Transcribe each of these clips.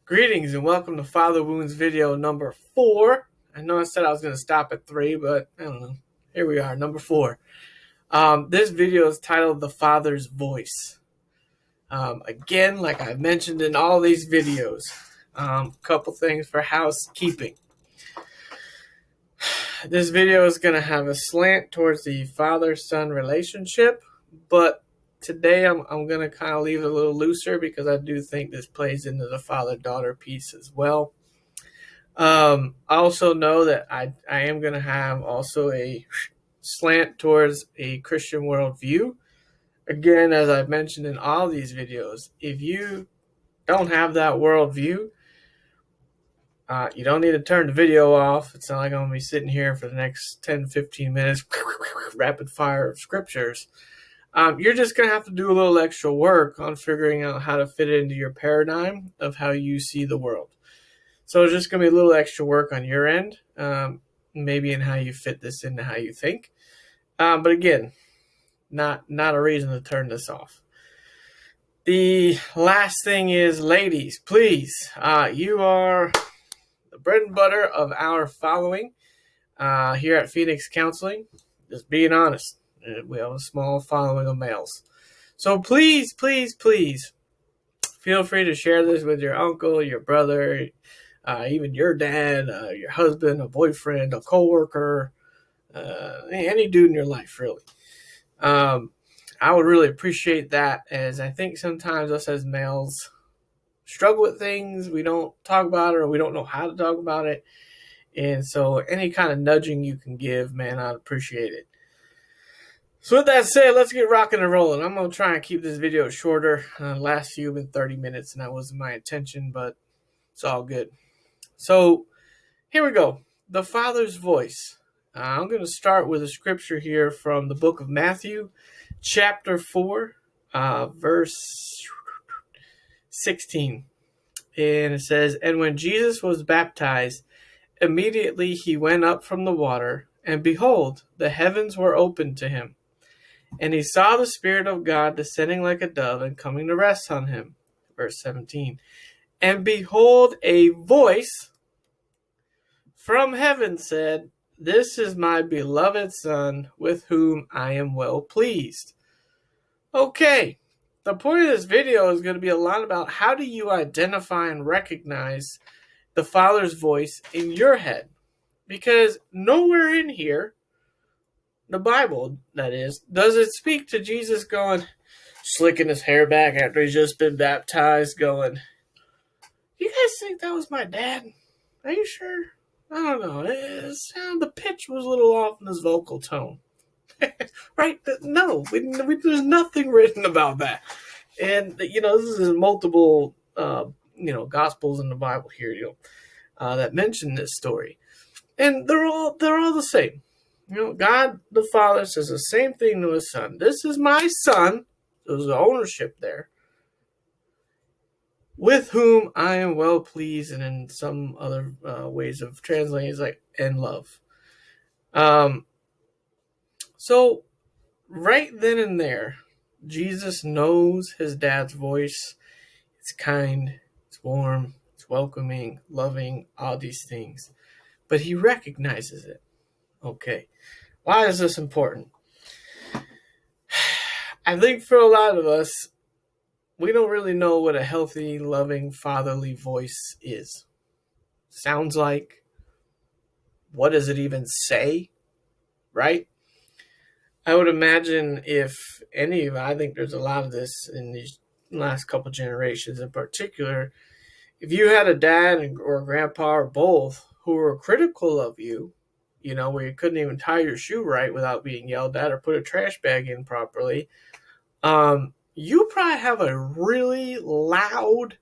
Greetings and welcome to Father Wounds video number 4. I know I said I was going to stop at 3, but I don't know. Here we are, number 4. This video is titled The Father's Voice. Again, like I've mentioned in all these videos, a couple things for housekeeping. This video is going to have a slant towards the father-son relationship, but today I'm going to kind of leave it a little looser because I do think this plays into the father-daughter piece as well. I also know that I am going to have also a slant towards a Christian worldview. Again, as I've mentioned in all these videos, if you don't have that worldview, you don't need to turn the video off. It's not like I'm going to be sitting here for the next 10-15 minutes, rapid fire of scriptures. You're just going to have to do a little extra work on figuring out how to fit it into your paradigm of how you see the world. So it's just going to be a little extra work on your end, maybe in how you fit this into how you think. But again, not a reason to turn this off. The last thing is, ladies, please, you are the bread and butter of our following here at Phoenix Counseling. Just being honest. We have a small following of males. So please, please, please feel free to share this with your uncle, your brother, even your dad, your husband, a boyfriend, a coworker, any dude in your life, really. I would really appreciate that, as I think sometimes us as males struggle with things. We don't talk about it, or we don't know how to talk about it. And so any kind of nudging you can give, man, I'd appreciate it. So with that said, let's get rocking and rolling. I'm going to try and keep this video shorter. Last few have been 30 minutes, and that wasn't my intention, but it's all good. So here we go. The Father's Voice. I'm going to start with a scripture here from the book of Matthew, chapter 4, verse 16. And it says, "And when Jesus was baptized, immediately he went up from the water, and behold, the heavens were opened to him. And he saw the Spirit of God descending like a dove and coming to rest on him." Verse 17. "And behold, a voice from heaven said, 'This is my beloved Son, with whom I am well pleased.'" Okay, the point of this video is going to be a lot about how do you identify and recognize the Father's voice in your head. Because nowhere in here, the Bible, that is, does it speak to Jesus going, slicking his hair back after he's just been baptized, going, "You guys think that was my dad? Are you sure?" I don't know. The pitch was a little off in his vocal tone. Right? No, there's nothing written about that. And, this is multiple, Gospels in the Bible here, that mention this story. And they're all the same. God the Father says the same thing to his Son. "This is my Son." There's the ownership there. "With whom I am well pleased," and in some other ways of translating, it's like, "and love." So right then and there, Jesus knows his dad's voice. It's kind, it's warm, it's welcoming, loving, all these things. But he recognizes it. Okay. Why is this important? I think for a lot of us, we don't really know what a healthy, loving, fatherly voice is. Sounds like. What does it even say? Right? I would imagine I think there's a lot of this in these last couple generations in particular. If you had a dad or a grandpa or both who were critical of you, where you couldn't even tie your shoe right without being yelled at or put a trash bag in properly, you probably have a really loud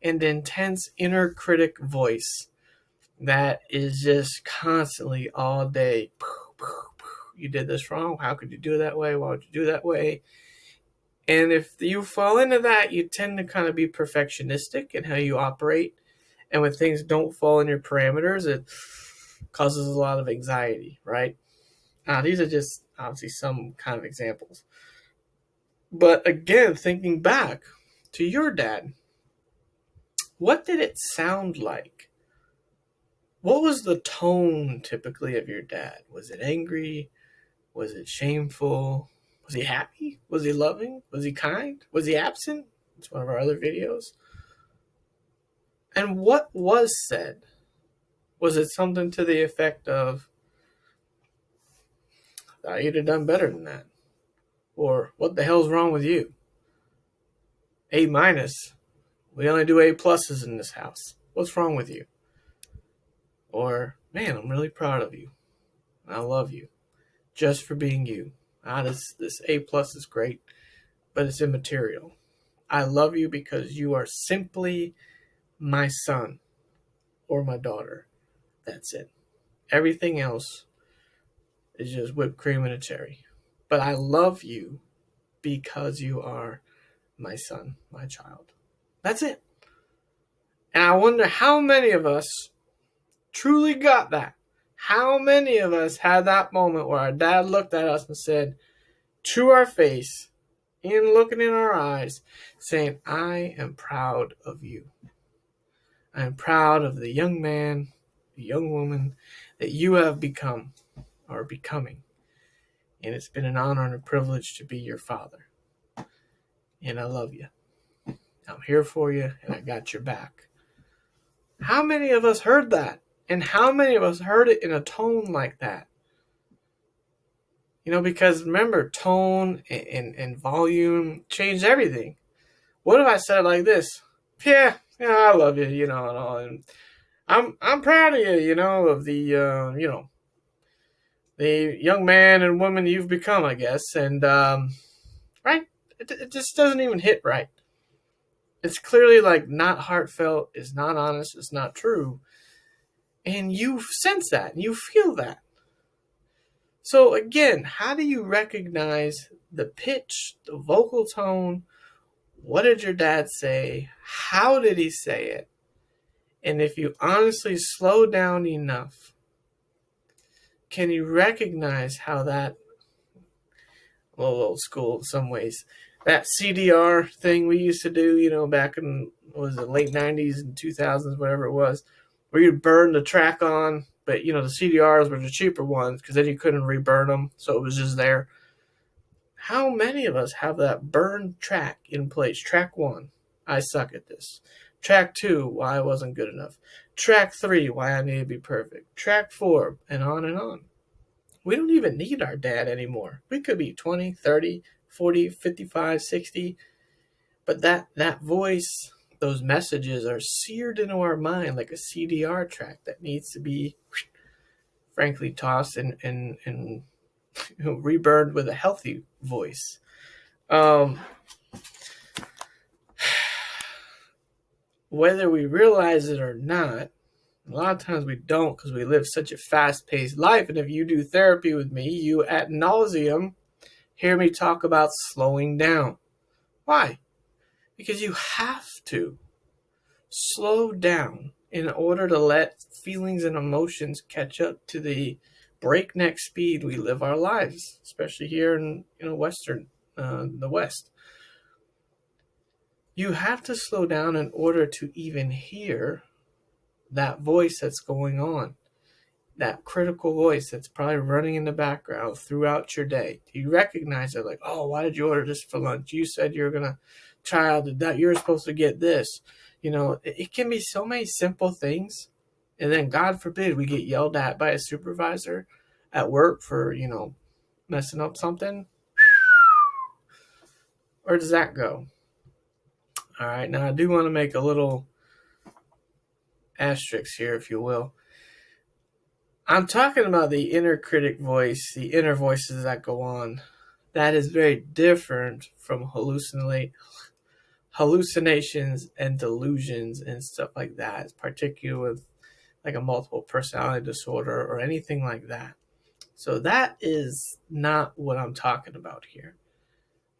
and intense inner critic voice that is just constantly all day, "You did this wrong. How could you do it that way? Why would you do it that way?" And if you fall into that, you tend to kind of be perfectionistic in how you operate. And when things don't fall in your parameters, it causes a lot of anxiety, right? These are just obviously some kind of examples. But again, thinking back to your dad, What did it sound like? What was the tone typically of your dad? Was it angry? Was it shameful? Was he happy? Was he loving? Was he kind? Was he absent? It's one of our other videos. And what was said? Was it something to the effect of, "Thought you'd have done better than that"? Or, "What the hell's wrong with you? A minus. We only do A pluses in this house. What's wrong with you?" Or, "Man, I'm really proud of you. I love you just for being you. This A plus is great, but it's immaterial. I love you because you are simply my son or my daughter. That's it. Everything else is just whipped cream and a cherry. But I love you because you are my son, my child." That's it. And I wonder how many of us truly got that. How many of us had that moment where our dad looked at us and said to our face, in looking in our eyes, saying, "I am proud of you. I am proud of the young man, the young woman that you have become or becoming. And it's been an honor and a privilege to be your father. And I love you. I'm here for you, and I got your back." How many of us heard that? And how many of us heard it in a tone like that? Because remember, tone and volume change everything. What if I said it like this? Yeah, I love you, and all, and I'm proud of you, of the young man and woman you've become, I guess, and right? It just doesn't even hit right. It's clearly like not heartfelt, it's not honest, it's not true, and you sense that and you feel that. So again, how do you recognize the pitch, the vocal tone? What did your dad say? How did he say it? And if you honestly slow down enough, can you recognize how that, well, old school in some ways, that CDR thing we used to do, back in, what was it, late 90s and 2000s, whatever it was, where you'd burn the track on, but, the CDRs were the cheaper ones because then you couldn't reburn them, so it was just there. How many of us have that burned track in place? Track 1, I suck at this. Track 2, why I wasn't good enough. Track 3, why I need to be perfect. Track 4, and on and on. We don't even need our dad anymore. We could be 20, 30, 40, 55, 60. But that voice, those messages are seared into our mind like a CDR track that needs to be, frankly, tossed and reburned with a healthy voice. Whether we realize it or not, a lot of times we don't because we live such a fast-paced life. And if you do therapy with me, you ad nauseum hear me talk about slowing down. Why? Because you have to slow down in order to let feelings and emotions catch up to the breakneck speed we live our lives, especially here in the West. You have to slow down in order to even hear that voice that's going on, that critical voice that's probably running in the background throughout your day. You recognize it, like, oh, why did you order this for lunch? You said you were going to try that. You're supposed to get this. It can be so many simple things. And then, God forbid, we get yelled at by a supervisor at work for, messing up something. Where does that go? All right, now I do want to make a little asterisk here, if you will. I'm talking about the inner critic voice, the inner voices that go on. That is very different from hallucinations and delusions and stuff like that, particularly with like a multiple personality disorder or anything like that. So that is not what I'm talking about here.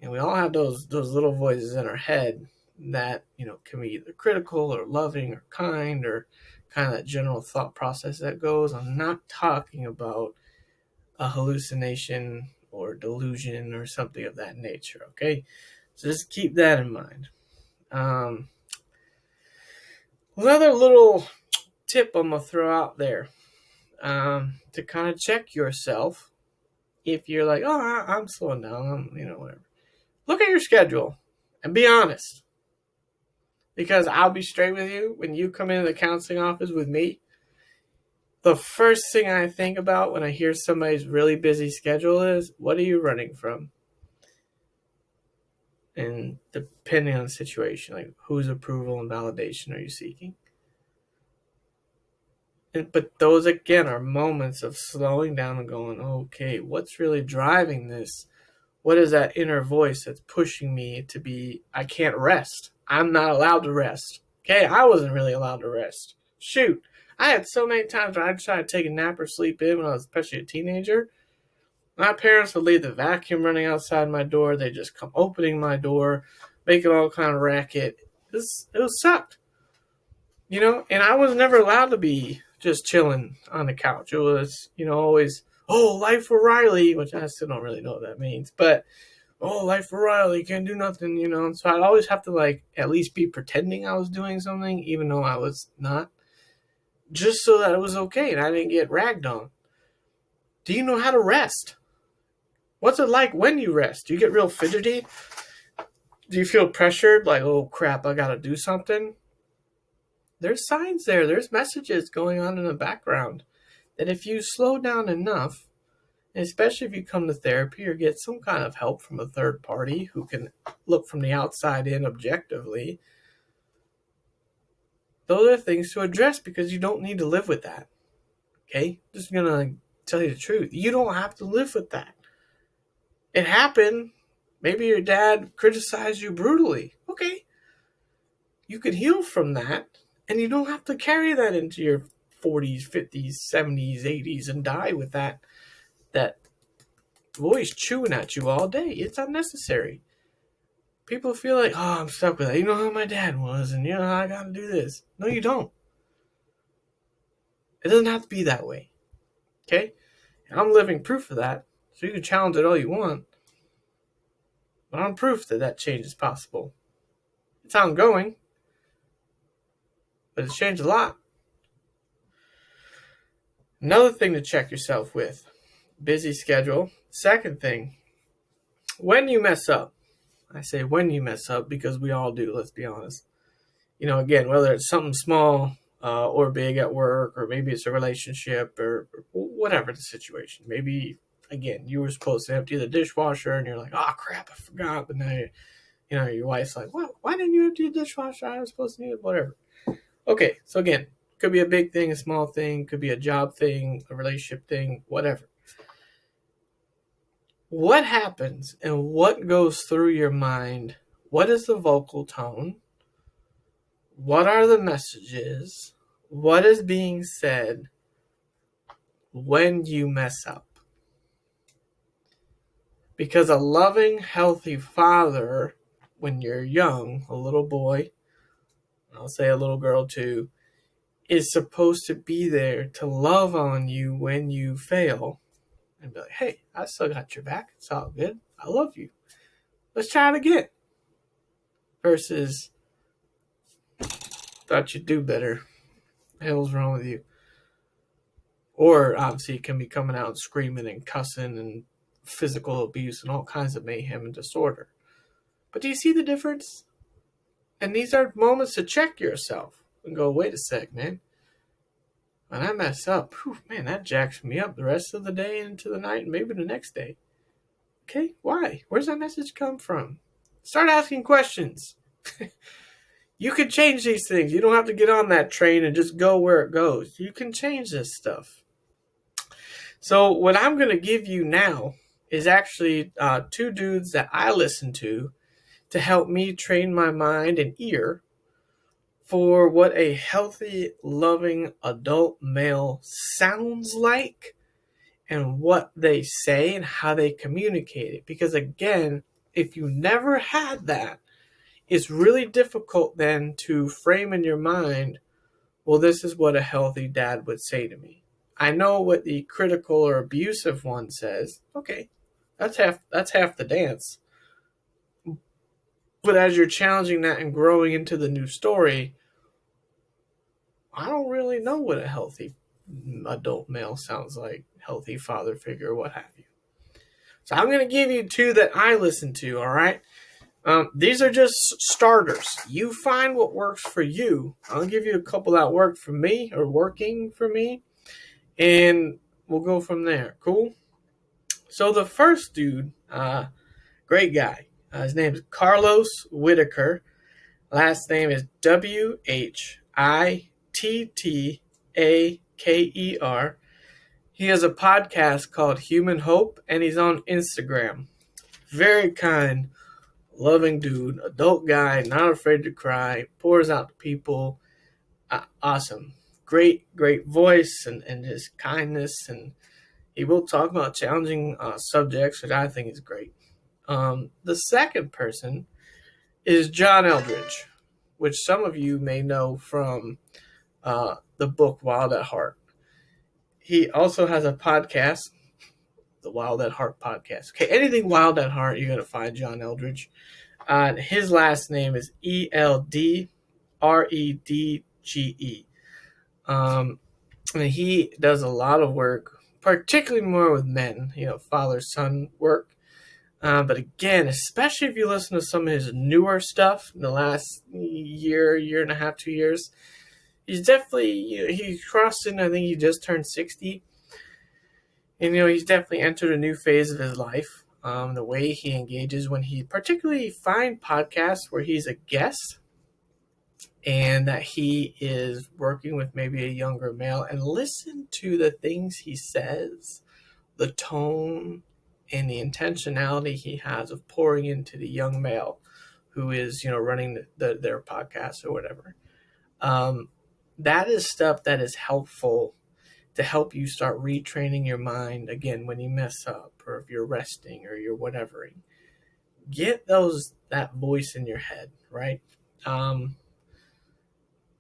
And we all have those little voices in our head that, can be either critical or loving or kind or kind of that general thought process that goes. I'm not talking about a hallucination or delusion or something of that nature, okay? So just keep that in mind. Another little tip I'm going to throw out there, to kind of check yourself. If you're like, oh, I'm slowing down, whatever. Look at your schedule and be honest. Because I'll be straight with you, when you come into the counseling office with me, the first thing I think about when I hear somebody's really busy schedule is, what are you running from? And depending on the situation, like, whose approval and validation are you seeking? But those, again, are moments of slowing down and going, okay, what's really driving this? What is that inner voice that's pushing me to be, I can't rest. I'm not allowed to rest. Okay, I wasn't really allowed to rest. Shoot, I had so many times where I'd try to take a nap or sleep in when I was especially a teenager. My parents would leave the vacuum running outside my door. They'd just come opening my door, making all kind of racket. It was sucked. And I was never allowed to be just chilling on the couch. It was, always, oh, life for Riley, which I still don't really know what that means, but, oh, life for Riley, can't do nothing, And so I'd always have to, like, at least be pretending I was doing something, even though I was not, just so that it was okay and I didn't get ragged on. Do you know how to rest? What's it like when you rest? Do you get real fidgety? Do you feel pressured? Like, oh, crap, I got to do something? There's signs there. There's messages going on in the background that if you slow down enough, especially if you come to therapy or get some kind of help from a third party who can look from the outside in objectively, those are things to address, because you don't need to live with that. Okay? Just gonna tell you the truth. You don't have to live with that. It happened. Maybe your dad criticized you brutally. Okay. You could heal from that, and you don't have to carry that into your 40s, 50s, 70s, 80s and die with that voice chewing at you all day. It's unnecessary. People feel like, oh, I'm stuck with that. You know how my dad was, and I gotta do this. No, you don't. It doesn't have to be that way. Okay? And I'm living proof of that. So you can challenge it all you want, but I'm proof that change is possible. It's ongoing, but it's changed a lot. Another thing to check yourself with: busy schedule. Second thing, when you mess up. I say when you mess up because we all do, let's be honest. Again, whether it's something small or big at work, or maybe it's a relationship, or whatever the situation. Maybe, again, you were supposed to empty the dishwasher and you're like, oh, crap, I forgot. But now, your wife's like, what? Why didn't you empty the dishwasher? I was supposed to need it, whatever. Okay, so again, could be a big thing, a small thing, could be a job thing, a relationship thing, whatever. What happens and what goes through your mind? What is the vocal tone? What are the messages? What is being said when you mess up? Because a loving, healthy father, when you're young, a little boy, I'll say a little girl too, is supposed to be there to love on you when you fail and be like, hey, I still got your back. It's all good. I love you. Let's try it again. Versus, thought you'd do better. The hell's wrong with you? Or obviously it can be coming out screaming and cussing and physical abuse and all kinds of mayhem and disorder. But do you see the difference? And these are moments to check yourself and go, wait a sec, man. When I mess up, man, that jacks me up the rest of the day and into the night and maybe the next day. Okay, why? Where's that message come from? Start asking questions. You can change these things. You don't have to get on that train and just go where it goes. You can change this stuff. So what I'm going to give you now is actually two dudes that I listen to help me train my mind and ear for what a healthy, loving adult male sounds like and what they say and how they communicate it. Because again, if you never had that, it's really difficult then to frame in your mind, well, this is what a healthy dad would say to me. I know what the critical or abusive one says. Okay, that's half the dance. But as you're challenging that and growing into the new story, I don't really know what a healthy adult male sounds like, healthy father figure, what have you. So I'm going to give you two that I listen to, all right? These are just starters. You find what works for you. I'll give you a couple that work for me or working for me, and we'll go from there. Cool? So the first dude, great guy. His name is Carlos Whitaker. Last name is Whittaker. He has a podcast called Human Hope, and he's on Instagram. Very kind, loving dude, adult guy, not afraid to cry, pours out to people. Awesome. Great voice and just kindness. And he will talk about challenging subjects, which I think is great. The second person is John Eldridge, which some of you may know from the book Wild at Heart. He also has a podcast, the Wild at Heart podcast. Okay, anything Wild at Heart, you're going to find John Eldridge. His last name is Eldredge. And he does a lot of work, particularly more with men, father-son work. But again, especially if you listen to some of his newer stuff in the last year and a half, 2 years, he's definitely, he's crossing, I think he just turned 60. And, he's definitely entered a new phase of his life. The way he engages when he particularly find podcasts where he's a guest and that he is working with maybe a younger male, and listen to the things he says, the tone, and the intentionality he has of pouring into the young male who is, running their podcast or whatever. That is stuff that is helpful to help you start retraining your mind again when you mess up, or if you're resting or you're whatevering. Get that voice in your head, right?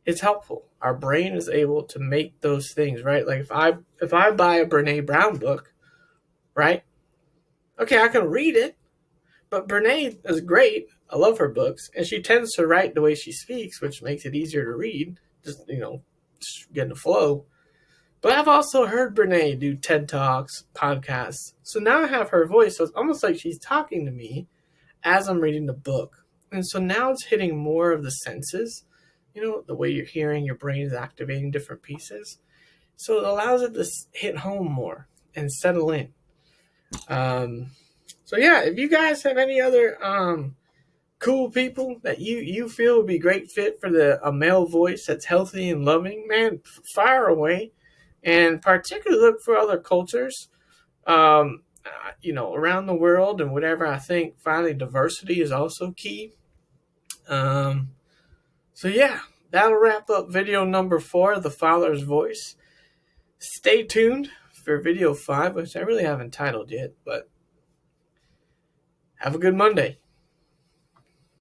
It's helpful. Our brain is able to make those things, right? Like if I buy a Brene Brown book, right? Okay, I can read it, but Brene is great. I love her books, and she tends to write the way she speaks, which makes it easier to read. Just get in the flow. But I've also heard Brene do TED Talks, podcasts. So now I have her voice. So it's almost like she's talking to me as I'm reading the book. And so now it's hitting more of the senses. The way you're hearing, your brain is activating different pieces. So it allows it to hit home more and settle in. So yeah, if you guys have any other cool people that you feel would be great fit for a male voice that's healthy and loving, man, fire away. And particularly look for other cultures, around the world and whatever. I think finally diversity is also key. So yeah, that'll wrap up video number 4, The Father's Voice. Stay tuned for video 5, which I really haven't titled yet, but have a good Monday.